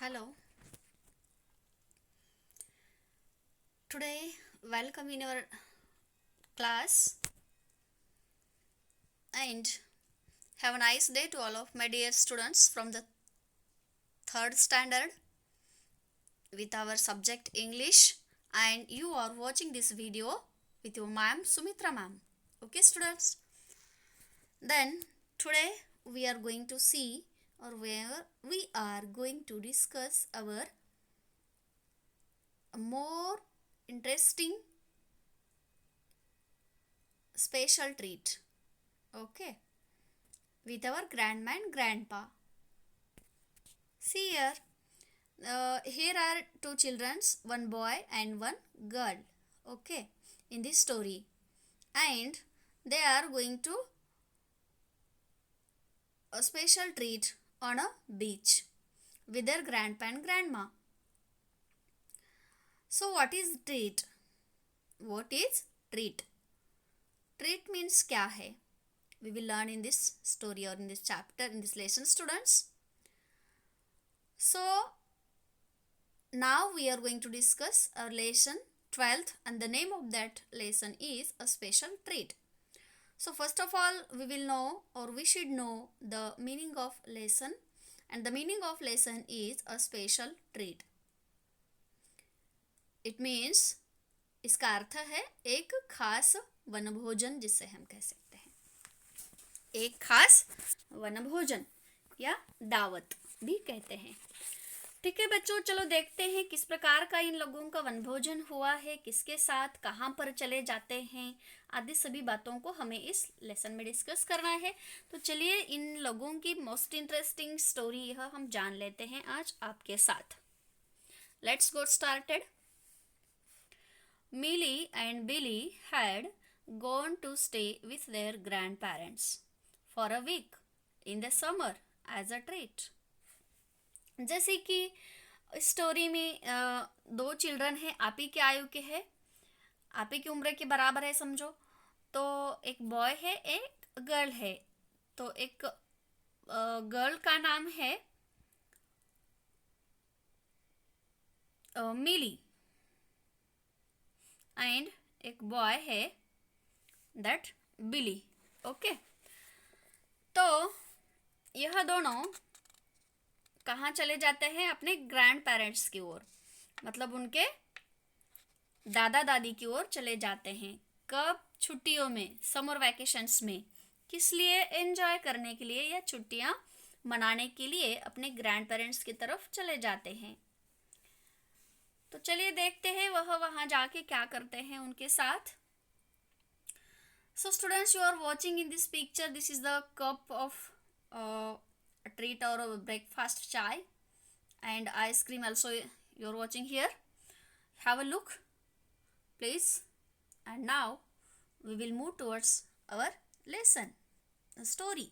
Hello. Today, welcome in our class and have a nice day to all of my dear students from the third standard with our subject English, and you are watching this video with your ma'am Sumitra ma'am. Okay, students. Then today we are going to see or where we are going to discuss our more interesting special treat. Okay, with our grandma and grandpa. See here, here are two children, one boy and one girl. Okay, in this story, and they are going to a special treat on a beach with their grandpa and grandma. So, what is treat? What is treat? Treat means क्या है? We will learn in this story or in this chapter, in this lesson, students. So now we are going to discuss our lesson 12th, and the name of that lesson is a special treat. So first of all, we will know or we should know the meaning of lesson, and the meaning of lesson is a special treat. It means इसका अर्थ है एक खास वनभोजन, जिसे हम कह सकते हैं एक खास वनभोजन या दावत भी कहते हैं. ठीक है बच्चों, चलो देखते हैं किस प्रकार का इन लोगों का वनभोजन हुआ है, किसके साथ, कहाँ पर चले जाते हैं, आदि सभी बातों को हमें इस लेसन में डिस्कस करना है. तो चलिए इन लोगों की मोस्ट इंटरेस्टिंग स्टोरी यह हम जान लेते हैं आज आपके साथ. Let's go started. Millie and Billy had gone to stay with their grandparents for a week in the summer as a treat. जैसे कि स्टोरी में दो चिल्ड्रन हैं, आप ही के आयु के हैं, आप ही की उम्र के बराबर है समझो. तो एक बॉय है, एक गर्ल है. तो एक गर्ल का नाम है मिली एंड एक बॉय है दैट बिली. ओके, तो यह दोनों कहाँ चले जाते हैं? अपने ग्रैंड पेरेंट्स की ओर, मतलब उनके दादा दादी की ओर चले जाते हैं. कब? छुट्टियों में, समर वैकेशंस में. किस लिए? एंजॉय करने के लिए या छुट्टियां मनाने के लिए अपने ग्रैंड पेरेंट्स की तरफ चले जाते हैं. तो चलिए देखते हैं वह वहां जाके क्या करते हैं उनके साथ. So students, you are watching in this picture, this is the cup of a treat or a breakfast chai and ice cream also you are watching here. Have a look please. And now we will move towards our lesson, a story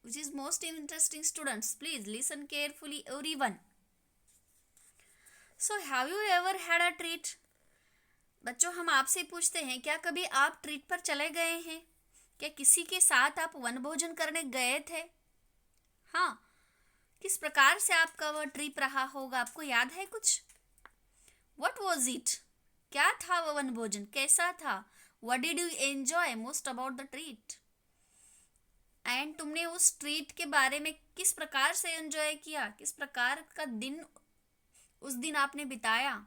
which is most interesting. Students, please listen carefully everyone. So have you ever had a treat? बच्चों, हम आपसे पूछते हैं, क्या कभी आप treat पर चले गए हैं? क्या किसी के साथ आप वनभोजन करने गए थे? हाँ, किस प्रकार से आपका वह ट्रिप रहा होगा? आपको याद है कुछ? What was it? क्या था वह वनभोजन? कैसा था? What did you enjoy most about the treat? And तुमने उस ट्रीट के बारे में किस प्रकार से एंजॉय किया? किस प्रकार का दिन उस दिन आपने बिताया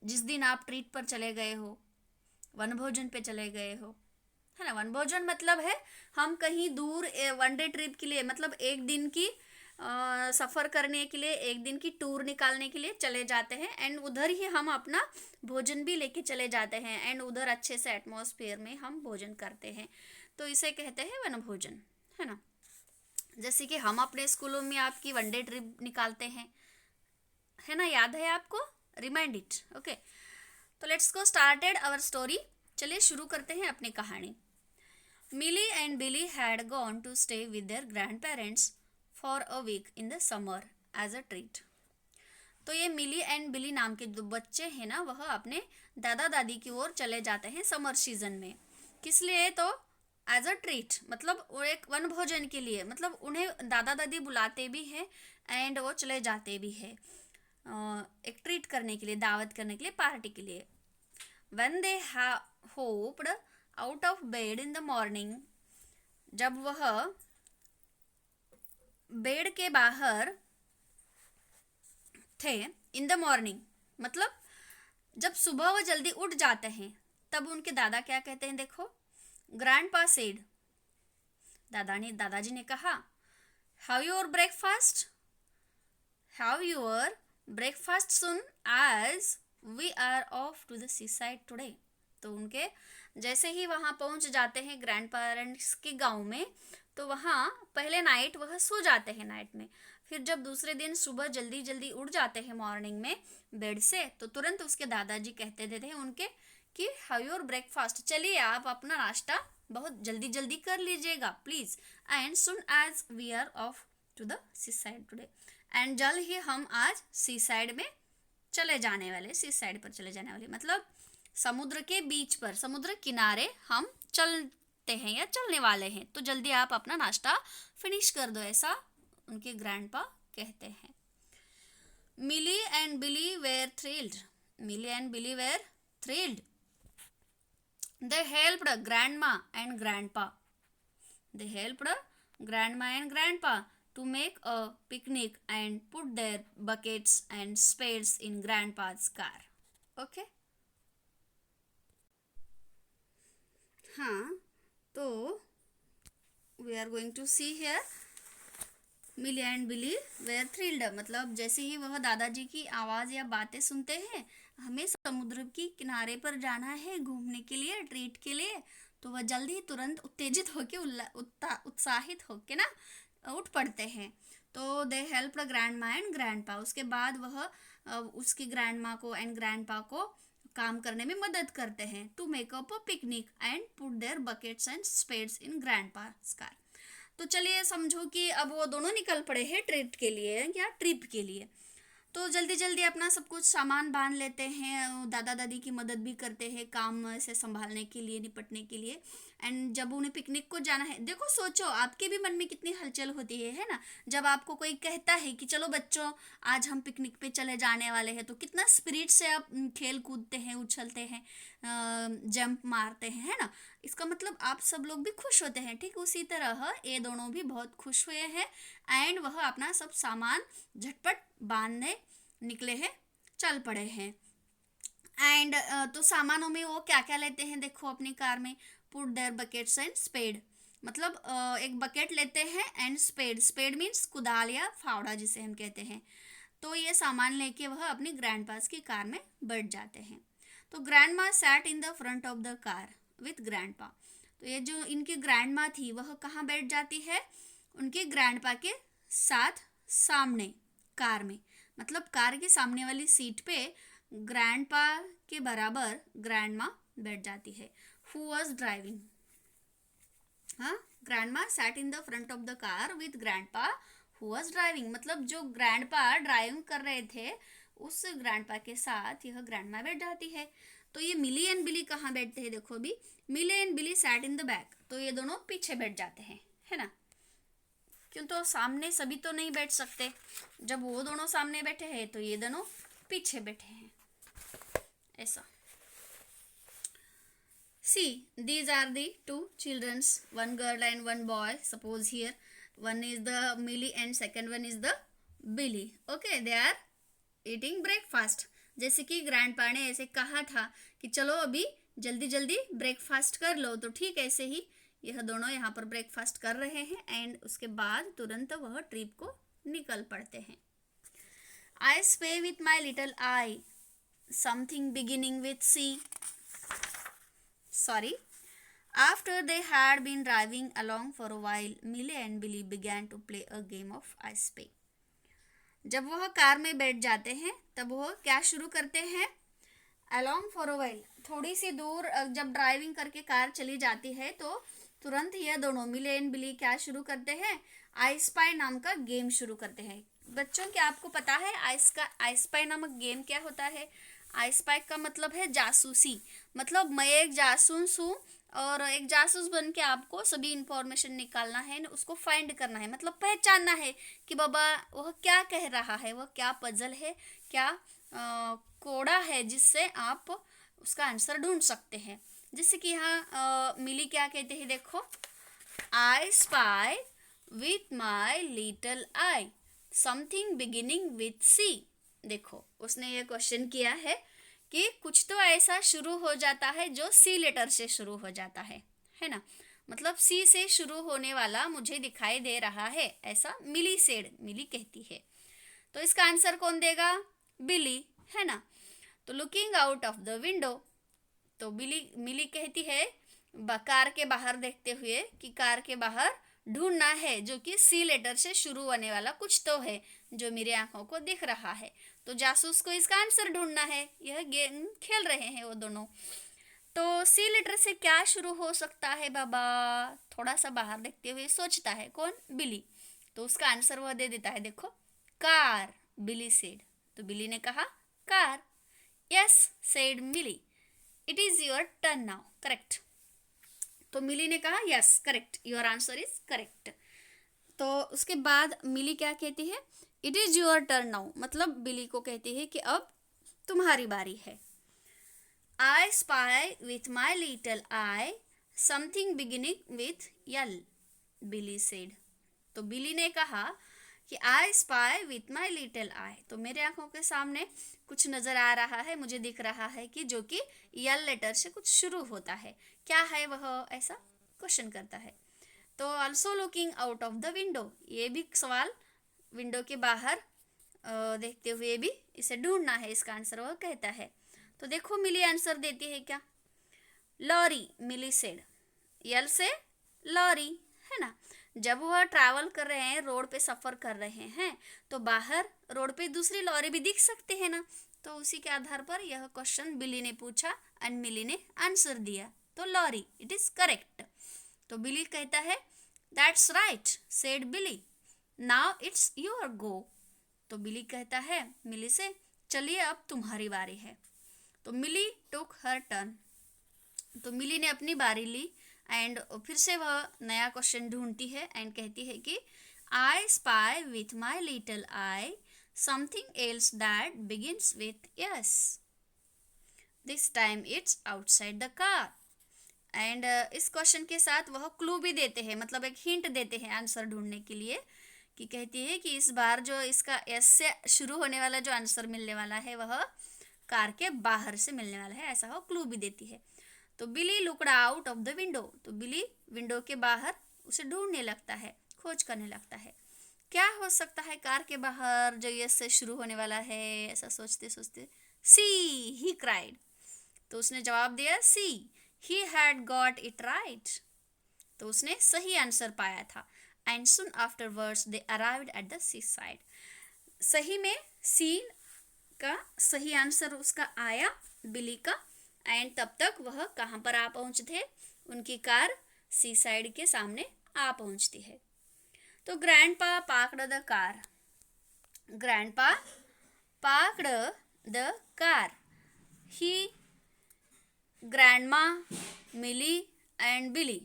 जिस दिन आप ट्रीट पर चले गए हो, वनभोजन पे चले गए हो, है ना. वनभोजन मतलब है हम कहीं दूर वन डे ट्रिप के लिए, मतलब एक दिन की सफ़र करने के लिए, एक दिन की टूर निकालने के लिए चले जाते हैं एंड उधर ही हम अपना भोजन भी लेके चले जाते हैं एंड उधर अच्छे से एटमॉस्फेयर में हम भोजन करते हैं. तो इसे कहते हैं वनभोजन, है ना. जैसे कि हम अपने स्कूलों में आपकी वन डे ट्रिप निकालते हैं, है ना, याद है आपको? Remind it. ओके, तो let's go started our story. चलिए शुरू करते हैं अपनी कहानी. Milly and Billy had gone to stay with their grandparents for a week in the summer as a treat. तो ये मिली एंड बिली नाम के जो बच्चे हैं ना, वह अपने दादा दादी की ओर चले जाते हैं समर सीजन में. किस लिए? तो एज अ ट्रीट, मतलब वो एक वन भोजन के लिए, मतलब उन्हें दादा दादी बुलाते भी हैं एंड वो चले जाते भी हैं एक ट्रीट करने के लिए, दावत करने के लिए, पार्टी के लिए. When they hopped out of bed in the morning, जब वह बेड के बाहर थे, इन द मॉर्निंग मतलब जब सुबह वो जल्दी उठ जाते हैं, तब उनके दादा क्या कहते हैं देखो. ग्रैंडपा सेड, दादाजी ने कहा, have your breakfast, have your breakfast soon as we are off to the seaside today. तो उनके जैसे ही वहाँ पहुँच जाते हैं ग्रैंड पेरेंट्स के गाँव में, तो वहाँ पहले नाइट वह सो जाते हैं नाइट में. फिर जब दूसरे दिन सुबह जल्दी जल्दी उठ जाते हैं मॉर्निंग में बेड से, तो तुरंत उसके दादाजी कहते थे उनके कि हैव योर ब्रेकफास्ट, चलिए आप अपना नाश्ता बहुत जल्दी जल्दी कर लीजिएगा please, and soon as we are off to the seaside today, and जल्द ही हम आज सी साइड में चले जाने वाले, सी साइड पर चले जाने वाले, मतलब समुद्र के बीच पर, समुद्र किनारे हम चलते हैं या चलने वाले हैं, तो जल्दी आप अपना नाश्ता फिनिश कर दो, ऐसा उनके ग्रैंडपा कहते हैं. Milly and Billy were thrilled, Milly and Billy were thrilled. They helped grandma and grandpa. They helped grandma and grandpa to make a picnic and put their buckets and spades in grandpa's car. Okay? हाँ, तो we are going to see here Milly and Billy were thrilled, मतलब जैसे ही वह दादाजी की आवाज़ या बातें सुनते हैं, हमें समुद्र की किनारे पर जाना है घूमने के लिए, ट्रीट के लिए, तो वह जल्दी तुरंत उत्तेजित होके उत्साहित होके ना उठ पड़ते हैं. तो दे हेल्प ग्रैंड मा एंड ग्रैंड पा, उसके बाद वह उसकी ग्रैंड माँ को एंड ग्रैंड पा को काम करने में मदद करते हैं. To make up a picnic and put their buckets and spades in grandpa's car. तो चलिए समझो कि अब वो दोनों निकल पड़े हैं ट्रिप के लिए या ट्रिप के लिए. तो जल्दी जल्दी अपना सब कुछ सामान बांध लेते हैं, दादा दादी की मदद भी करते हैं काम से संभालने के लिए, निपटने के लिए. एंड जब उन्हें पिकनिक को जाना है, देखो सोचो आपके भी मन में कितनी हलचल होती है ना, जब आपको कोई कहता है कि चलो बच्चों आज हम पिकनिक पे चले जाने वाले हैं, तो कितना स्पिरिट से आप खेल कूदते हैं, उछलते हैं, जंप मारते हैं, है ना. इसका मतलब आप सब लोग भी खुश होते हैं. ठीक उसी तरह ये दोनों भी बहुत खुश हुए हैं एंड वह अपना सब सामान झटपट बांधने निकले हैं, चल पड़े हैं. एंड तो सामानों में वो क्या क्या लेते हैं देखो अपनी कार में. Put their buckets and spade, मतलब एक बकेट लेते हैं एंड स्पेड, स्पेड मीन्स कुदाल या फावड़ा जिसे हम कहते हैं. तो ये सामान लेके वह अपनी ग्रैंड पास की कार में बैठ जाते हैं. तो ग्रैंड माँ set in the front of the car with grand पा. तो ये जो इनकी ग्रैंड माँ थी वह कहाँ बैठ जाती है, उनके ग्रैंड पा के साथ सामने कार में, मतलब कार के सामने वाली सीट पे ग्रैंड पा के बराबर ग्रैंड माँ बैठ जाती है. हु वॉज ड्राइविंग, हाँ, ग्रैंड माँ set in the front of the car with grand पा हु वॉज ड्राइविंग, मतलब जो ग्रैंड पा ड्राइविंग कर रहे थे उस ग्रैंड पा के साथ यह ग्रैंड माँ बैठ जाती है. तो ये मिली एंड बिली कहाँ बैठते हैं देखो अभी, Milly and Billy sat in the back, तो ये दोनों पीछे बैठ जाते हैं, है ना. क्यों, तो सामने सभी तो नहीं बैठ सकते, जब वो दोनों सामने बैठे हैं तो ये दोनों पीछे बैठे हैं, ऐसा. See, these are the two childrens, one girl and one boy. Suppose here one is the Millie and second one is the Billy. Okay, they are eating breakfast. जैसे कि ग्रैंडपा ने ऐसे कहा था कि चलो अभी जल्दी जल्दी ब्रेकफास्ट कर लो, तो ठीक ऐसे ही यह दोनों यहाँ पर ब्रेकफास्ट कर रहे हैं एंड उसके बाद तुरंत वह ट्रिप को निकल पड़ते हैं. I spy with my little eye something beginning with C. Sorry. After they had been driving along for a while, Millie and Billy began to play a game of I Spy. जब वह car में बैठ जाते हैं तब वह क्या शुरू करते हैं, along for a while, थोड़ी सी दूर जब ड्राइविंग करके कार चली जाती है तो तुरंत यह दोनों मिले एंड बिली क्या शुरू करते हैं, आई स्पाई नाम का गेम शुरू करते हैं. बच्चों क्या आपको पता है आई स्पाई नामक गेम क्या होता है? आई स्पाई का मतलब है जासूसी, मतलब मैं एक जासूस हूँ और एक जासूस बन के आपको सभी इंफॉर्मेशन निकालना है, उसको फाइंड करना है, मतलब पहचानना है कि बाबा वह क्या कह रहा है, वह क्या पजल है, क्या कोड़ा है जिससे आप उसका आंसर ढूंढ सकते हैं। जैसे कि यहाँ मिली क्या कहते हैं, देखो, I spy with my little eye something beginning with C. देखो उसने ये क्वेश्चन किया है कि कुछ तो ऐसा शुरू हो जाता है जो सी लेटर से शुरू हो जाता है ना, मतलब सी से शुरू होने वाला मुझे दिखाई दे रहा है, ऐसा मिली सेड, मिली कहती है। तो इसका आंसर कौन देगा, बिली, है ना। तो looking out of the window, तो मिली कहती है कार के बाहर देखते हुए कि कार के बाहर ढूंढना है जो कि सी लेटर से शुरू होने वाला कुछ तो है जो मेरी आंखों को दिख रहा है। तो जासूस को इसका आंसर ढूंढना है, यह गेम खेल रहे हैं वो दोनों। तो सी लेटर से क्या शुरू हो सकता है बाबा, थोड़ा सा बाहर देखते हुए सोचता है कौन, बिली। तो उसका आंसर वह दे देता है, देखो, कार, बिली सेड। तो बिली ने कहा car. Yes said Milly, it is your turn now, correct. तो मिली ने कहा yes correct, your answer is correct. तो उसके बाद मिली क्या कहती है, it is your turn now, मतलब बिली को कहती है कि अब तुम्हारी बारी है। I spy with my little eye something beginning with L, Billy said. तो बिली ने कहा कि I spy with my little eye, तो मेरे आंखों के सामने कुछ नजर आ रहा है, मुझे दिख रहा है कि जो कि यल लेटर से कुछ शुरू होता है, क्या है वह, ऐसा क्वेश्चन करता है। तो also looking out of the window, ये भी सवाल विंडो के बाहर देखते हुए भी इसे ढूंढना है, इसका आंसर वह कहता है। तो देखो मिली आंसर देती है क्या, लॉरी, मिली सेड। यल से लॉरी, है ना। जब वह ट्रैवल कर रहे हैं, रोड पे सफर कर रहे हैं, तो बाहर रोड पे दूसरी लॉरी भी दिख सकते हैं ना। तो उसी के आधार पर यह क्वेश्चन बिली ने पूछा एंड मिली ने आंसर दिया, तो लॉरी, इट इज करेक्ट। तो बिली कहता है that's right said Billy, now it's your go. तो बिली कहता है मिली से, चलिए अब तुम्हारी बारी है। तो मिली टुक हर टर्न, तो मिली ने अपनी बारी ली एंड फिर से वह नया क्वेश्चन ढूंढती है एंड कहती है कि I spy with my little eye something else that begins with yes, this time it's outside the car. And इस क्वेश्चन के साथ वह क्लू भी देते हैं, मतलब एक हिंट देते हैं आंसर ढूंढने के लिए, कि कहती है कि इस बार जो इसका एस से शुरू होने वाला जो आंसर मिलने वाला है वह कार के बाहर से मिलने वाला है, ऐसा वो क्लू भी देती है। तो Billy looked out of the window, तो बिली विंडो के बाहर उसे ढूंढने लगता है, खोज करने लगता है, क्या हो सकता है कार के बाहर जो यस से शुरू होने वाला है, ऐसा सोचते सोचते सी ही क्राइड, तो उसने जवाब दिया sea, he had got it right, तो उसने सही आंसर पाया था। And soon afterwards they arrived at the seaside, सही में सी का सही आंसर उसका आया, बिली का। एंड तब तक वह कहाँ पर आ पहुँचते थे, उनकी कार सी साइड के सामने आ पहुँचती है। तो grandpa parked the car, grandpa parked the car, he, grandma, Millie and Billy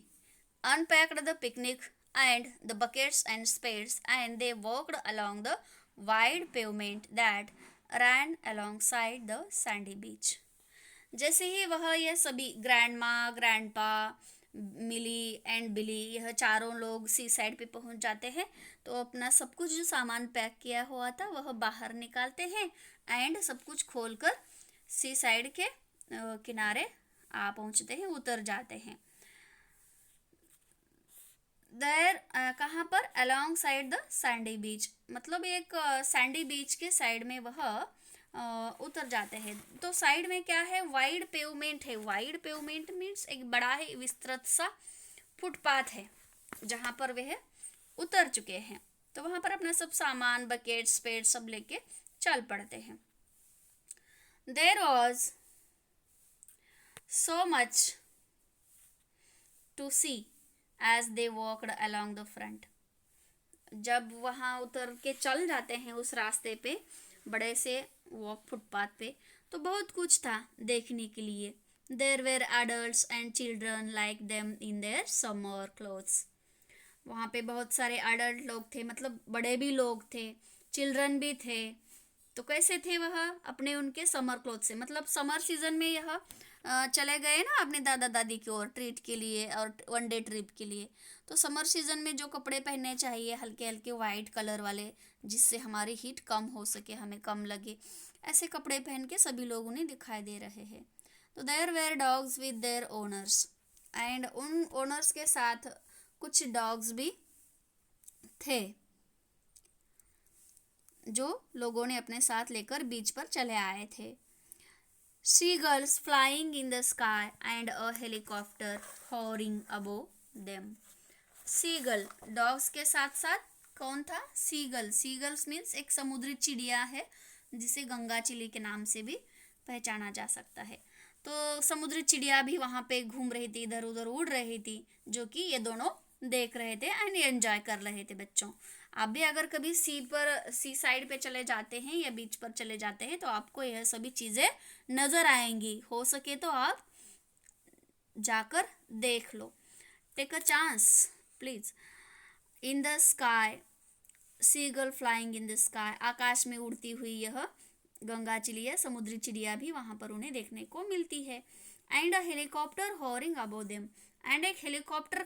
unpacked the picnic and the buckets and spades and they walked along the wide pavement that ran alongside the sandy beach. जैसे ही वह यह सभी grandma, grandpa, Milly and बिली, यह चारों लोग सी side पे पहुंच जाते हैं, तो अपना सब कुछ जो सामान पैक किया हुआ था वह बाहर निकालते हैं एंड सब कुछ खोलकर सी साइड के किनारे आ पहुंचते हैं, उतर जाते हैं। देर कहाँ पर, अलोंग साइड द सैंडी बीच, मतलब एक सैंडी बीच के साइड में वह उतर जाते हैं। तो साइड में क्या है, वाइड पेवमेंट है, वाइड पेवमेंट मीन्स एक बड़ा ही विस्तृत सा फुटपाथ है जहाँ पर वह उतर चुके हैं। तो वहाँ पर अपना सब सामान, बकेट, स्पेड सब लेके चल पड़ते हैं। There was so much to see as they walked along the front, जब वहाँ उतर के चल जाते हैं उस रास्ते पे, बड़े से वॉक फुटपाथ पे, तो बहुत कुछ था देखने के लिए। There were adults and children like them in their summer clothes. वहाँ पे बहुत सारे एडल्ट लोग थे, मतलब बड़े भी लोग थे, चिल्ड्रन भी थे। तो कैसे थे वह? अपने उनके समर क्लोथ से, मतलब समर सीजन में यह चले गए ना अपने दादा दादी की ओर ट्रीट के लिए और वन डे ट्रिप के लिए। तो समर सीजन में जो कपड़े पहनने चाहिए हल्के हल्के वाइट कलर वाले, जिससे हमारी हीट कम हो सके, हमें कम लगे, ऐसे कपड़े पहन के सभी लोग उन्हें दिखाई दे रहे हैं। तो there were dogs with their owners, and उन ओनर्स के साथ कुछ डॉग्स भी थे जो लोगों ने अपने साथ लेकर बीच पर चले आए थे। Seagulls flying in the sky and a helicopter hovering above them. Seagull dogs के साथ साथ कौन था? सीगल। सीगल्स मीन्स एक समुद्री चिड़िया है जिसे गंगा चिली के नाम से भी पहचाना जा सकता है। तो समुद्री चिड़िया भी वहाँ पे घूम रही थी, इधर उधर उड़ रही थी, जो कि ये दोनों देख रहे थे एंड एंजॉय कर रहे थे। बच्चों, आप भी अगर कभी सी साइड पे चले जाते हैं या बीच पर चले जाते हैं तो आपको यह सभी चीज़ें नज़र आएंगी। हो सके तो आप जाकर देख लो। Take a chance please. In the sky, seagull flying in the sky, आकाश में उड़ती हुई यह गंगा चिड़िया, समुद्री चिड़िया भी वहाँ पर उन्हें देखने को मिलती है। And a helicopter hovering above them, and एक हेलीकॉप्टर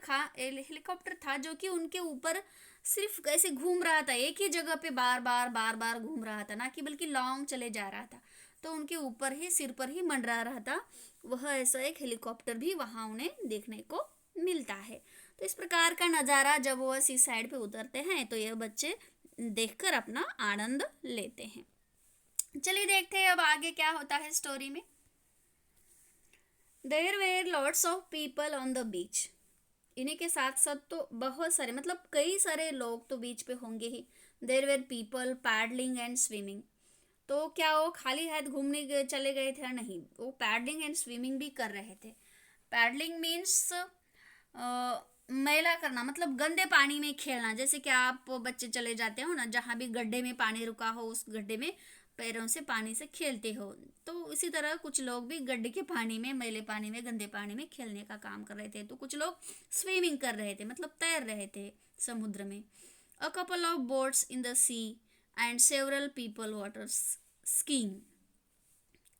था जो कि उनके ऊपर सिर्फ ऐसे घूम रहा था, एक ही जगह पे बार बार घूम रहा था, ना कि बल्कि लॉन्ग चले जा रहा था। तो उनके ऊपर ही, सिर पर ही मंडरा रहा था वह ऐसा एक हेलीकॉप्टर भी वहाँ उन्हें देखने को मिलता है। तो इस प्रकार का नज़ारा जब वह सी साइड पे उतरते हैं तो यह बच्चे देखकर अपना आनंद लेते हैं। चलिए देखते हैं अब आगे क्या होता है स्टोरी में। There were lots of people on the beach. इन्हीं के साथ साथ तो बहुत सारे, मतलब कई सारे लोग तो बीच पे होंगे ही। There were people paddling and swimming. तो क्या वो खाली हाथ घूमने चले गए थे? नहीं, वो पैडलिंग एंड स्विमिंग भी कर रहे थे। पैडलिंग मीन्स मैला करना, मतलब गंदे पानी में खेलना। जैसे कि आप बच्चे चले जाते हो ना, जहाँ भी गड्ढे में पानी रुका हो उस गड्ढे में पैरों से पानी से खेलते हो, तो इसी तरह कुछ लोग भी गड्ढे के पानी में, मैले पानी में, गंदे पानी में खेलने का काम कर रहे थे। तो कुछ लोग स्विमिंग कर रहे थे, मतलब तैर रहे थे समुद्र में। A couple of boats in the sea and several people water skiing.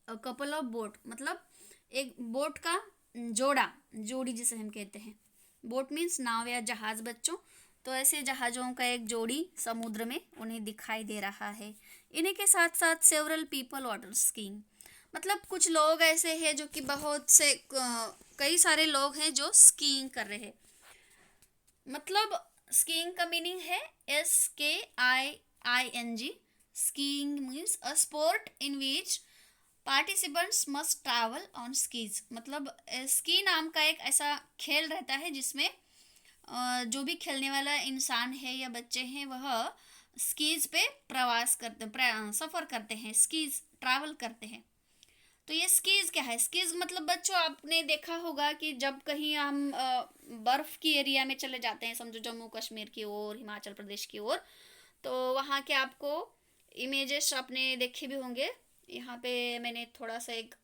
A couple of boat मतलब एक बोट का जोड़ी जिसे हम कहते हैं। बोट मीन्स नाव या जहाज बच्चों। तो ऐसे जहाज़ों का एक जोड़ी समुद्र में उन्हें दिखाई दे रहा है। इन्हीं के साथ साथ सेवरल पीपल वाटर स्कीइंग, मतलब कुछ लोग ऐसे हैं जो कि बहुत से कई सारे लोग हैं जो स्कीइंग कर रहे हैं। मतलब स्कीइंग का मीनिंग है SKIING। Skiing means a sport in which participants must travel on skis. मतलब स्की नाम का एक ऐसा खेल रहता है जिसमें जो भी खेलने वाला इंसान है या बच्चे हैं वह स्कीज पे प्रवास करते, सफ़र करते हैं, स्कीज ट्रैवल करते हैं। तो ये स्कीज क्या है? स्कीज मतलब बच्चों आपने देखा होगा कि जब कहीं हम बर्फ़ की एरिया में चले जाते हैं, समझो जम्मू कश्मीर की ओर, हिमाचल प्रदेश की ओर, तो वहाँ के आपको इमेजेस आपने देखे भी होंगे। यहाँ पे मैंने थोड़ा सा एक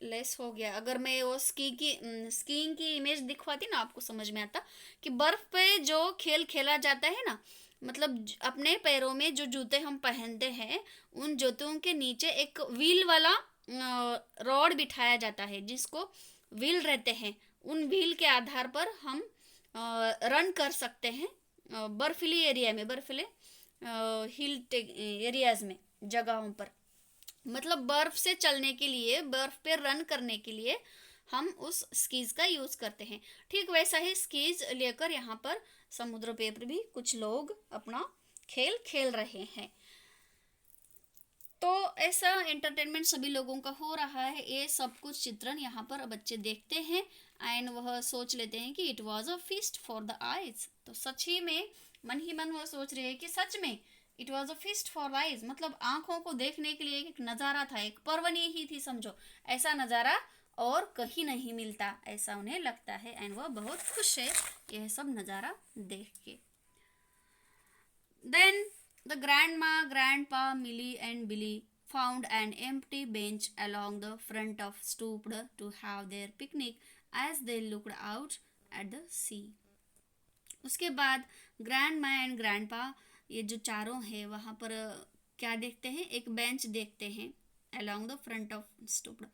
लेस हो गया। अगर मैं वो स्कीइंग की इमेज दिखवाती ना, आपको समझ में आता कि बर्फ पे जो खेल खेला जाता है ना, मतलब अपने पैरों में जो जूते हम पहनते हैं उन जूतों के नीचे एक व्हील वाला रॉड बिठाया जाता है, जिसको व्हील रहते हैं। उन व्हील के आधार पर हम रन कर सकते हैं बर्फीली एरिया में, बर्फीले हिल एरियाज में, जगहों पर। मतलब बर्फ से चलने के लिए, बर्फ पे रन करने के लिए हम उस स्कीज का यूज करते हैं। ठीक वैसा ही स्कीज लेकर यहाँ पर समुद्र पे भी कुछ लोग अपना खेल खेल रहे हैं। तो ऐसा एंटरटेनमेंट सभी लोगों का हो रहा है। ये सब कुछ चित्रण यहाँ पर बच्चे देखते हैं एंड वह सोच लेते हैं कि it was a feast for the eyes. तो सच ही में मन ही मन वह सोच रहे हैं कि सच में it was a feast for eyes, मतलब आंखों को देखने के लिए एक नज़ारा था, एक पर्वणी ही थी समझो। ऐसा नज़ारा और कहीं नहीं मिलता, ऐसा उन्हें लगता है एंड वह बहुत खुश है यह सब नज़ारा देख के। Then the grandma, grandpa, Milly and Billy found an empty bench along the front of stooped to have their picnic as they looked out at the sea. उसके बाद ग्रैंड मा एंड ग्रैंड पा ये जो चारों हैं वहाँ पर क्या देखते हैं, एक बेंच देखते हैं along the front of stooped.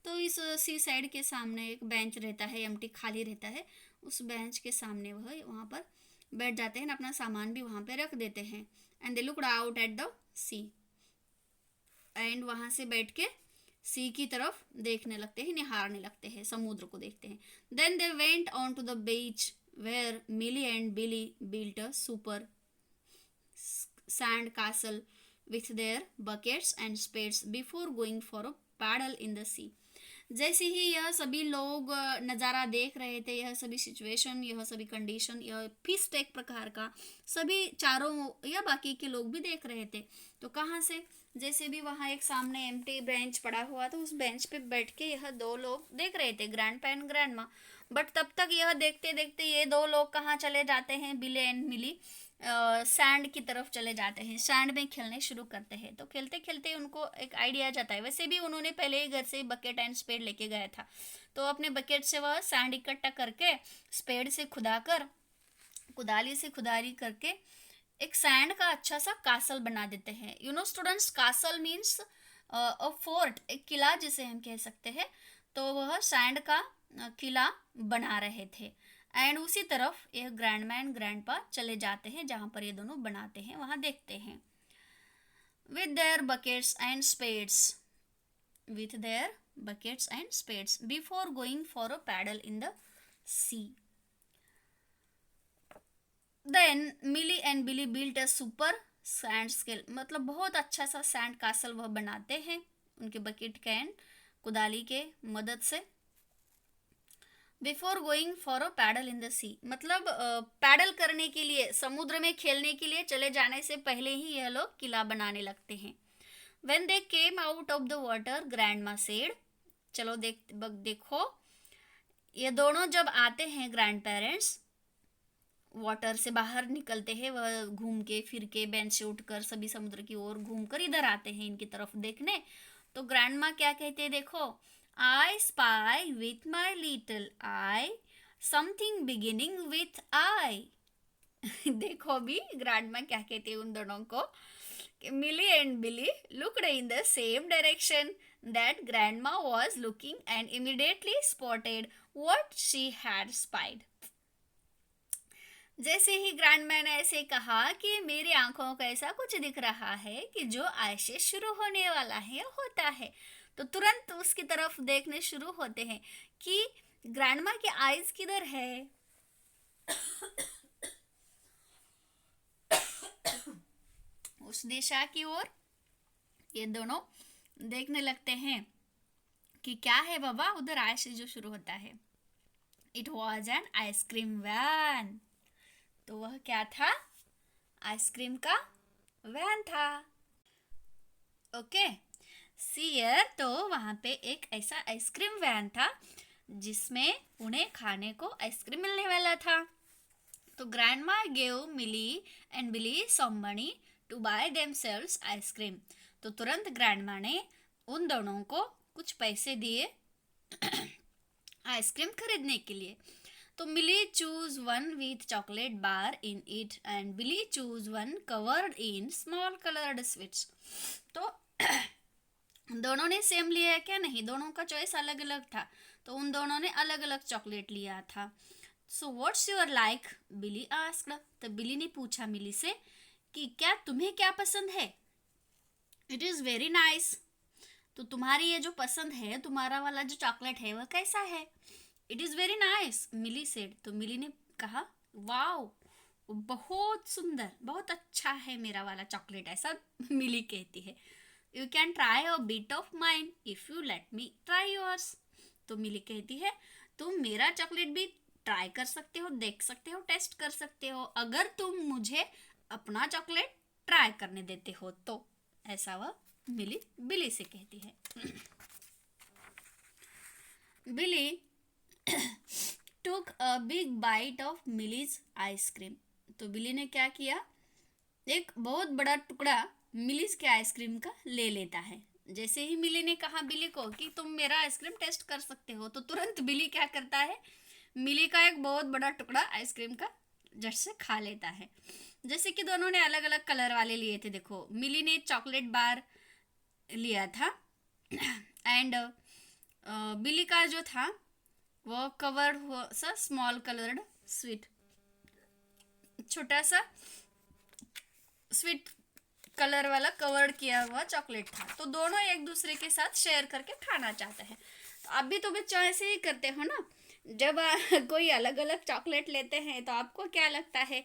तो इस सी साइड के सामने एक बेंच रहता है, एम्प्टी खाली रहता है, उस बेंच के सामने वह वहाँ पर बैठ जाते हैं, अपना सामान भी वहाँ पे रख देते हैं. And they looked out at the sea, and वहाँ से बैठ के सी की तरफ देखने लगते हैं, निहारने लगते हैं, समुद्र को देखते हैं. Then they went on to the beach where Milly and Billy built a super sand castle with their buckets and spades before going for a paddle in the sea. जैसे ही यह सभी लोग नज़ारा देख रहे थे, यह सभी सिचुएशन, यह सभी कंडीशन, यह फीस्ट एक प्रकार का सभी चारों या बाकी के लोग भी देख रहे थे. तो कहाँ से, जैसे भी वहाँ एक सामने एम्प्टी बेंच पड़ा हुआ था, उस बेंच पे बैठ के यह दो लोग देख रहे थे, ग्रैंडपा एंड ग्रैंडमा. बट तब तक यह देखते देखते ये दो लोग कहाँ चले जाते हैं, बिली एंड मिली सैंड की तरफ चले जाते हैं, सैंड में खेलने शुरू करते हैं. तो खेलते खेलते उनको एक आइडिया आ जाता है. वैसे भी उन्होंने पहले ही घर से बकेट एंड स्पेड लेके गया था, तो अपने बकेट से वह सैंड इकट्ठा करके स्पेड से खुदाकर, कुदाली से खुदाई करके एक सैंड का अच्छा सा कासल बना देते हैं. You know students, castle means a fort, एक किला जिसे हम कह सकते हैं. तो वह सैंड का किला बना रहे थे. एंड उसी तरफ ये ग्रैंडमा एंड ग्रैंडपा चले जाते हैं जहाँ पर ये दोनों बनाते हैं, वहाँ देखते हैं. With their buckets and spades, with their buckets and spades before going for a paddle in the sea. Then Milly and Billy built a super sand castle, मतलब बहुत अच्छा सा सैंड कासल वह बनाते हैं उनके बकेट के एंड कुदाली के मदद से. Before going for a paddle in the sea, मतलब पैडल करने के लिए, समुद्र में खेलने के लिए चले जाने से पहले ही यह लोग किला बनाने लगते हैं. When they came out of the water grandma said, चलो देखो ये दोनों जब आते हैं, ग्रैंड पेरेंट्स वाटर से बाहर निकलते हैं, वह घूम के फिर के बेंच से उठकर सभी समुद्र की ओर घूम कर इधर आते हैं इनकी तरफ देखने. तो ग्रैंडमा क्या कहते हैं, देखो, I spy with my little eye something beginning with I. देखो भी ग्रैंडमा क्या कहते हैं उन दोनों को. Milly and Billy looked in the same direction that grandma was looking and immediately spotted what she had spied. जैसे ही ग्रैंडमा ने ऐसे कहा कि मेरी आंखों को ऐसा कुछ दिख रहा है कि जो आज से शुरू होने वाला है, होता है, तो तुरंत उसकी तरफ देखने शुरू होते हैं कि ग्रैंडमा की आईज किधर है. उस दिशा की ओर ये दोनों देखने लगते हैं कि क्या है बाबा उधर आज से जो शुरू होता है. It was an ice cream van. तो वह क्या था, आइसक्रीम का वैन था. ओके सीयर, तो वहाँ पे एक ऐसा आइसक्रीम वैन था जिसमें उन्हें खाने को आइसक्रीम मिलने वाला था. तो grandma gave Milly and Billy some money to buy themselves ice cream. तो तुरंत ग्रैंडमा ने उन दोनों को कुछ पैसे दिए आइसक्रीम खरीदने के लिए. तो Milly choose one with chocolate bar in it and Billy choose one covered in small coloured sweets. तो दोनों ने सेम लिया है क्या, नहीं, दोनों का चॉइस अलग अलग था. तो उन दोनों ने अलग अलग चॉकलेट लिया था. So what's your like, Billy asked. तो बिली ने पूछा मिली से कि क्या तुम्हें क्या पसंद है. It is very nice. तो तुम्हारी ये जो पसंद है, तुम्हारा वाला जो चॉकलेट है वह कैसा है. It is very nice, Milly said. तो मिली ने कहा, वाओ, बहुत सुंदर, बहुत अच्छा है मेरा वाला चॉकलेट, ऐसा मिली कहती है. You can try a bit of mine if you let me try yours. तो मिली कहती है, तुम मेरा चॉकलेट भी ट्राई कर सकते हो, देख सकते हो, टेस्ट कर सकते हो, अगर तुम मुझे अपना चॉकलेट ट्राई करने देते हो तो. ऐसा वह मिली बिली से कहती है. Billy took a big bite of Milly's ice cream. तो बिली ने क्या किया, एक बहुत बड़ा टुकड़ा मिलीज के आइसक्रीम का ले लेता है। जैसे ही मिली ने कहा बिली को कि तुम मेरा आइसक्रीम टेस्ट कर सकते हो, तो तुरंत बिली क्या करता है, मिली का एक बहुत बड़ा टुकड़ा आइसक्रीम का झट से खा लेता है। जैसे कि दोनों ने अलग अलग कलर वाले लिए थे। देखो, मिली ने चॉकलेट बार लिया था एंड बिली का जो था वो कवर्ड हुआ सा स्मॉल कलर्ड स्वीट, छोटा सा स्वीट कलर वाला कवर्ड किया हुआ चॉकलेट था। तो दोनों एक दूसरे के साथ शेयर करके खाना चाहते हैं। तो आप भी तो बच्चों ऐसे ही करते हो ना, जब कोई अलग अलग चॉकलेट लेते हैं तो आपको क्या लगता है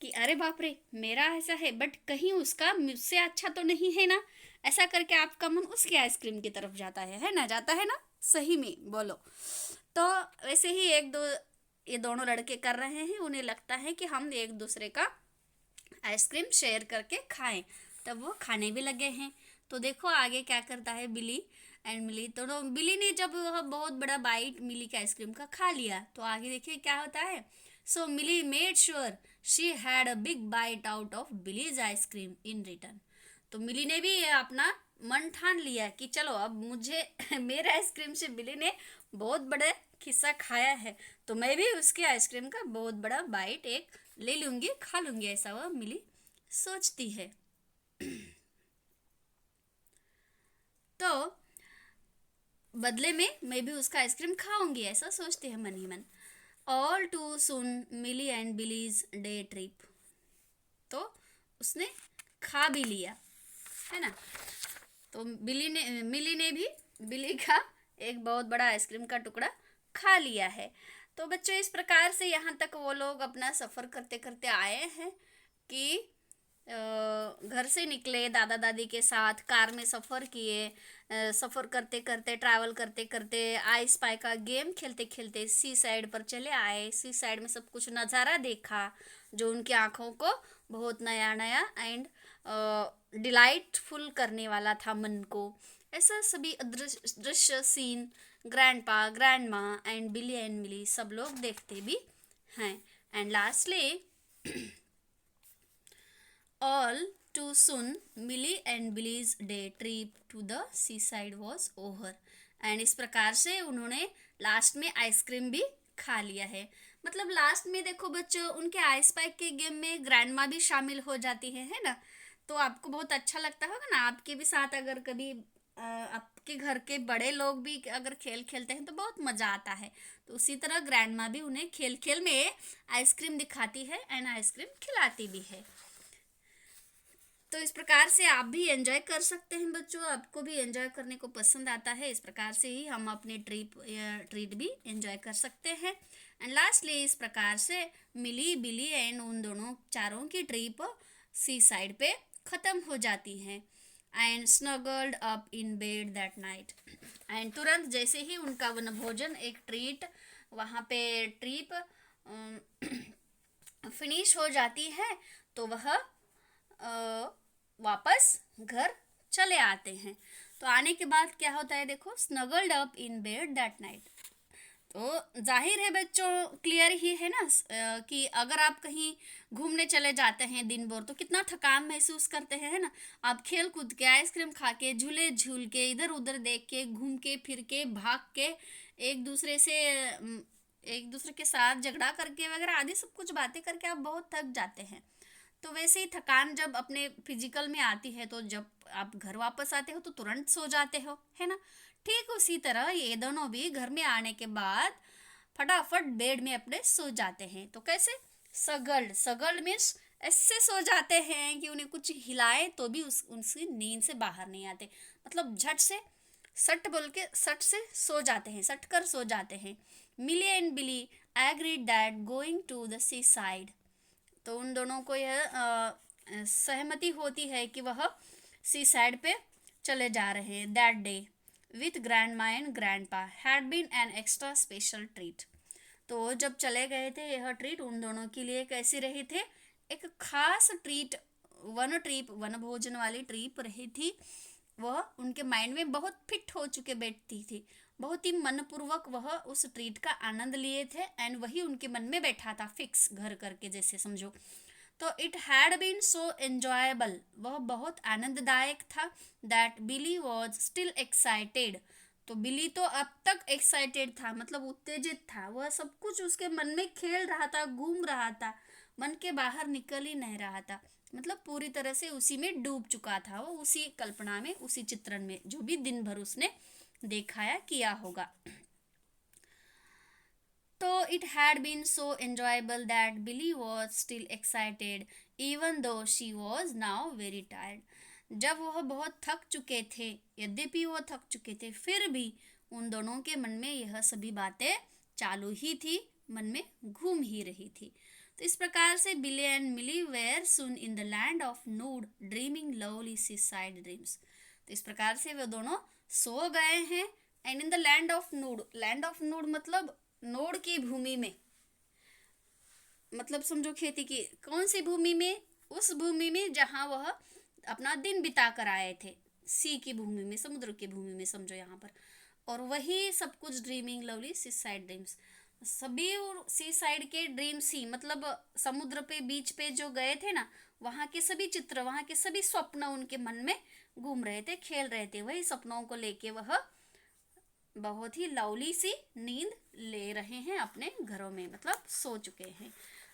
कि अरे बाप रे मेरा ऐसा है, बट कहीं उसका मुझसे अच्छा तो नहीं है ना, ऐसा करके आपका मन उसके आइसक्रीम की तरफ जाता है ना, जाता है ना, सही में बोलो। तो वैसे ही एक दो ये दोनों लड़के कर रहे हैं, उन्हें लगता है कि हम एक दूसरे का आइसक्रीम शेयर करके खाएं, तब वो खाने भी लगे हैं। तो देखो आगे क्या करता है बिली एंड मिली। तो बिली ने जब वह बहुत बड़ा बाइट मिली के आइसक्रीम का खा लिया, तो आगे देखिए क्या होता है। So Milly made sure she had a big bite out of Billy's ice cream in return. तो मिली ने भी ये अपना मन ठान लिया कि चलो अब मुझे मेरे आइसक्रीम से बिली ने बहुत बड़ा खिस्सा खाया है, तो मैं भी उसके आइसक्रीम का बहुत बड़ा बाइट एक ले लूंगी, खा लूंगी, ऐसा वह मिली सोचती है। तो बदले में मैं भी उसका आइसक्रीम खाऊंगी, ऐसा सोचती है मन ही मन। All too soon Milly and Billy's day trip. तो उसने खा भी लिया, है ना। तो मिली ने भी बिली का एक बहुत बड़ा आइसक्रीम का टुकड़ा खा लिया है। तो बच्चों इस प्रकार से यहाँ तक वो लोग अपना सफ़र करते करते आए हैं कि घर से निकले दादा दादी के साथ, कार में सफ़र किए, सफ़र करते करते ट्रैवल करते करते आई स्पाई का गेम खेलते खेलते सी साइड पर चले आए। सी साइड में सब कुछ नज़ारा देखा जो उनकी आँखों को बहुत नया नया एंड डिलाइटफुल करने वाला था मन को। ऐसा सभी दृश्य सीन ग्रैंडपा ग्रैंड माँ एंड बिली एंड मिली सब लोग देखते भी हैं। And lastly All too soon, Millie and Billy's day trip to the seaside was over. And इस प्रकार से उन्होंने लास्ट में आइसक्रीम भी खा लिया है। मतलब लास्ट में देखो बच्चों, उनके आइस पाइक के गेम में ग्रैंड माँ भी शामिल हो जाती है ना। तो आपको बहुत अच्छा लगता होगा ना, आपके भी साथ अगर कभी आपके घर के बड़े लोग भी अगर खेल खेलते हैं तो बहुत मज़ा आता है। तो उसी तरह ग्रैंड माँ भी उन्हें खेल खेल में आइसक्रीम दिखाती है एंड आइसक्रीम खिलाती भी है। तो इस प्रकार से आप भी एंजॉय कर सकते हैं बच्चों, आपको भी एंजॉय करने को पसंद आता है, इस प्रकार से ही हम अपने ट्रिप या ट्रीट भी एंजॉय कर सकते हैं। एंड लास्टली इस प्रकार से मिली बिली एंड उन दोनों चारों की ट्रिप सी साइड पे ख़त्म हो जाती है and snuggled up in bed that night. And तुरंत जैसे ही उनका वन भोजन एक ट्रीट वहाँ पे ट्रिप फिनिश हो जाती है, तो वह वापस घर चले आते हैं। तो आने के बाद क्या होता है देखो, snuggled up in bed that night. तो जाहिर है बच्चों क्लियर ही है ना कि अगर आप कहीं घूमने चले जाते हैं दिन भर तो कितना थकान महसूस करते हैं, है ना। आप खेल कूद के आइसक्रीम खा के झूले झूल के इधर उधर देख के घूम के फिर के भाग के एक दूसरे से एक दूसरे के साथ झगड़ा करके वगैरह आदि सब कुछ बातें करके आप बहुत थक जाते हैं। तो वैसे ही थकान जब अपने फिजिकल में आती है तो जब आप घर वापस आते हो तो तुरंत सो जाते हो, है ना। ठीक उसी तरह ये दोनों भी घर में आने के बाद फटाफट बेड में अपने सो जाते हैं। तो कैसे, सगल्ड सगल्ड मीन्स ऐसे सो जाते हैं कि उन्हें कुछ हिलाए तो भी उनकी नींद से बाहर नहीं आते। मतलब झट से सट बोल के सट से सो जाते हैं, सट कर सो जाते हैं। Milly and Billy agreed that going to the seaside. तो उन दोनों को यह सहमति होती है कि वह सी साइड पे चले जा रहे हैं। That day with grandma and grandpa had been an extra special treat. तो जब चले गए थे यह ट्रीट उन दोनों के लिए कैसी रही थी, एक खास ट्रीट, वन भोजन वाली ट्रिप रही थी। वह उनके माइंड में बहुत फिट हो चुके बैठती थी, बहुत ही मनपूर्वक वह उस ट्रीट का आनंद लिए थे एंड वही उनके मन में बैठा था फिक्स घर करके, जैसे समझो। तो it had been so enjoyable, वह बहुत आनंददायक था, that Billy was still excited, तो बिली तो अब तक एक्साइटेड था, मतलब उत्तेजित था, वह सब कुछ उसके मन में खेल रहा था, घूम रहा था, मन के बाहर निकल ही नहीं रहा था, मतलब पूरी तरह से उसी में डूब चुका था वो, उसी कल्पना में, उसी चित्रण में जो भी दिन भर उसने देखा या किया होगा। तो it had been so enjoyable that Billy was still excited even though she was now very tired. जब वह बहुत थक चुके थे, यद्यपि वह थक चुके थे, फिर भी उन दोनों के मन में यह सभी बातें चालू ही थी, मन में घूम ही रही थी। तो इस प्रकार से Billy and Milly were soon in the land of nod dreaming lovely seaside dreams. तो इस प्रकार से वे दोनों सो गए हैं, and in the land of nod मतलब नोड की भूमि में, मतलब समझो खेती की कौन सी भूमि में, उस भूमि में जहां वह अपना दिन बिता कर आए थे, सी की भूमि में, समुद्र की भूमि में समझो यहाँ पर। और वही सब कुछ ड्रीमिंग लवली सी साइड ड्रीम्स, सभी सी साइड के ड्रीम्स ही, मतलब समुद्र पे बीच पे जो गए थे ना, वहाँ के सभी चित्र, वहाँ के सभी स्वप्न उनके मन में घूम रहे थे, खेल रहे थे, वही सपनों को लेके वह बहुत ही लवली सी नींद ले रहे हैं अपने घरों में, मतलब सो चुके हैं।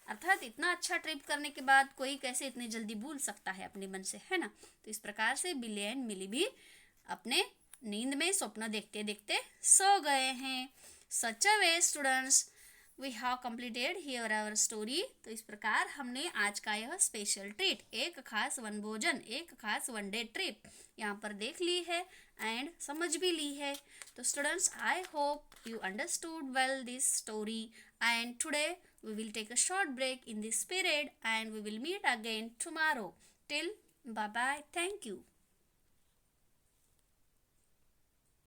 अर्थात इतना अच्छा ट्रिप करने के बाद कोई कैसे इतनी जल्दी भूल सकता है अपने मन से, है ना। तो इस प्रकार से बिली एंड मिली भी अपने नींद में स्वप्न देखते देखते सो गए हैं। Such a way students, we have completed here our story. तो इस प्रकार हमने आज का यह स्पेशल ट्रीट, एक खास वन भोजन, एक खास वन डे ट्रिप यहाँ पर देख ली है एंड समझ भी ली है। तो students, I hope you understood well this story, and today we will take a short break in this period and we will meet again tomorrow. Till bye bye, thank you.